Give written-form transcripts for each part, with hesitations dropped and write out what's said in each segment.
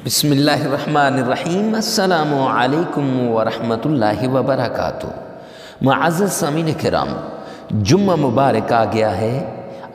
بسم اللہ الرحمن الرحیم۔ السلام علیکم ورحمۃ اللہ وبرکاتہ۔ معزز سامعین کرام، جمعہ مبارک آ گیا ہے۔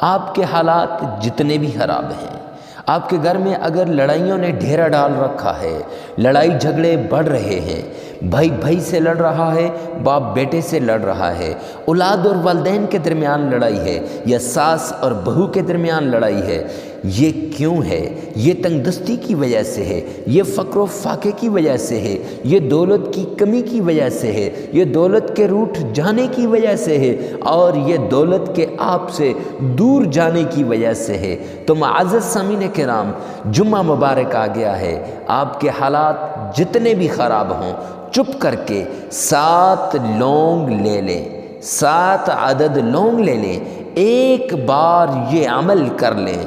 آپ کے حالات جتنے بھی خراب ہیں، آپ کے گھر میں اگر لڑائیوں نے ڈھیرا ڈال رکھا ہے، لڑائی جھگڑے بڑھ رہے ہیں، بھائی سے لڑ رہا ہے، باپ بیٹے سے لڑ رہا ہے، اولاد اور والدین کے درمیان لڑائی ہے، یا ساس اور بہو کے درمیان لڑائی ہے، یہ کیوں ہے؟ یہ تنگ دستی کی وجہ سے ہے، یہ فقر و فاقے کی وجہ سے ہے، یہ دولت کی کمی کی وجہ سے ہے، یہ دولت کے روٹھ جانے کی وجہ سے ہے، اور یہ دولت کے آپ سے دور جانے کی وجہ سے ہے۔ تو معزز سامعین کرام، جمعہ مبارک آ گیا ہے۔ آپ کے حالات جتنے بھی خراب ہوں، چپ کر کے 7 لونگ لے لیں، 7 عدد لونگ لے لیں، ایک بار یہ عمل کر لیں،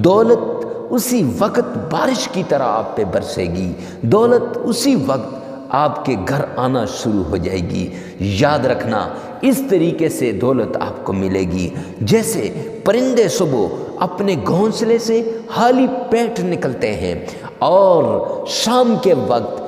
دولت اسی وقت بارش کی طرح آپ پہ برسے گی، دولت اسی وقت آپ کے گھر آنا شروع ہو جائے گی۔ یاد رکھنا، اس طریقے سے دولت آپ کو ملے گی جیسے پرندے صبح اپنے گھونسلے سے خالی پیٹ نکلتے ہیں اور شام کے وقت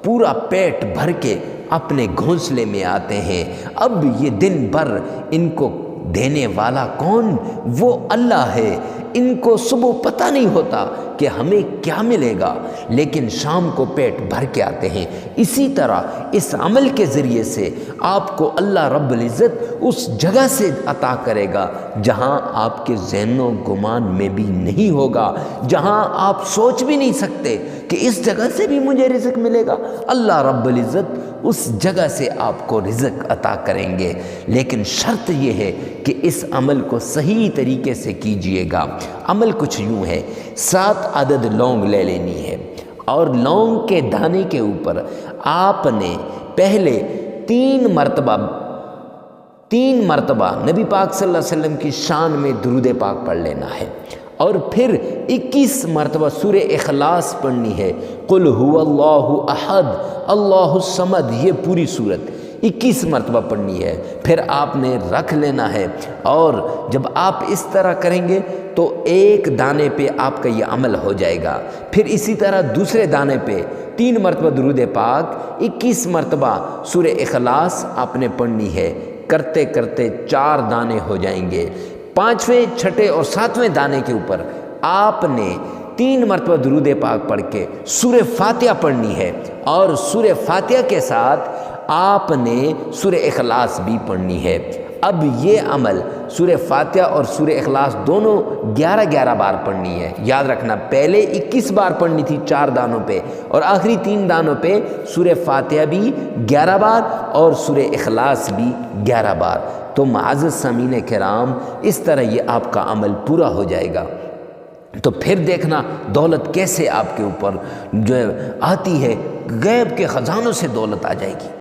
پورا پیٹ بھر کے اپنے گھونسلے میں آتے ہیں۔ اب یہ دن بھر ان کو دینے والا کون؟ وہ اللہ ہے۔ ان کو صبح پتہ نہیں ہوتا کہ ہمیں کیا ملے گا، لیکن شام کو پیٹ بھر کے آتے ہیں۔ اسی طرح اس عمل کے ذریعے سے آپ کو اللہ رب العزت اس جگہ سے عطا کرے گا جہاں آپ کے ذہن و گمان میں بھی نہیں ہوگا، جہاں آپ سوچ بھی نہیں سکتے کہ اس جگہ سے بھی مجھے رزق ملے گا۔ اللہ رب العزت اس جگہ سے آپ کو رزق عطا کریں گے، لیکن شرط یہ ہے کہ اس عمل کو صحیح طریقے سے کیجئے گا۔ عمل کچھ یوں ہے، 7 عدد لونگ لے لینی ہے، اور لونگ کے دانے کے اوپر آپ نے پہلے 3 مرتبہ نبی پاک صلی اللہ علیہ وسلم کی شان میں درود پاک پڑھ لینا ہے، اور پھر 21 مرتبہ سورہ اخلاص پڑھنی ہے۔ قل هو اللہ احد اللہ الصمد، یہ پوری صورت 21 مرتبہ پڑھنی ہے۔ پھر آپ نے رکھ لینا ہے، اور جب آپ اس طرح کریں گے تو ایک دانے پہ آپ کا یہ عمل ہو جائے گا۔ پھر اسی طرح دوسرے دانے پہ 3 مرتبہ درود پاک، 21 مرتبہ سورہ اخلاص آپ نے پڑھنی ہے۔ کرتے کرتے 4 دانے ہو جائیں گے۔ 5ویں، 6ٹھے اور 7ویں دانے کے اوپر آپ نے 3 مرتبہ درود پاک پڑھ کے سورہ فاتحہ پڑھنی ہے، اور سورہ فاتحہ کے ساتھ آپ نے سورہ اخلاص بھی پڑھنی ہے۔ اب یہ عمل سورہ فاتحہ اور سورہ اخلاص دونوں 11 بار پڑھنی ہے۔ یاد رکھنا، پہلے 21 بار پڑھنی تھی 4 دانوں پہ، اور آخری 3 دانوں پہ سورہ فاتحہ بھی 11 بار اور سورہ اخلاص بھی 11 بار۔ تو معزز سامعین کرام، اس طرح یہ آپ کا عمل پورا ہو جائے گا۔ تو پھر دیکھنا دولت کیسے آپ کے اوپر جو آتی ہے، غیب کے خزانوں سے دولت آ جائے گی۔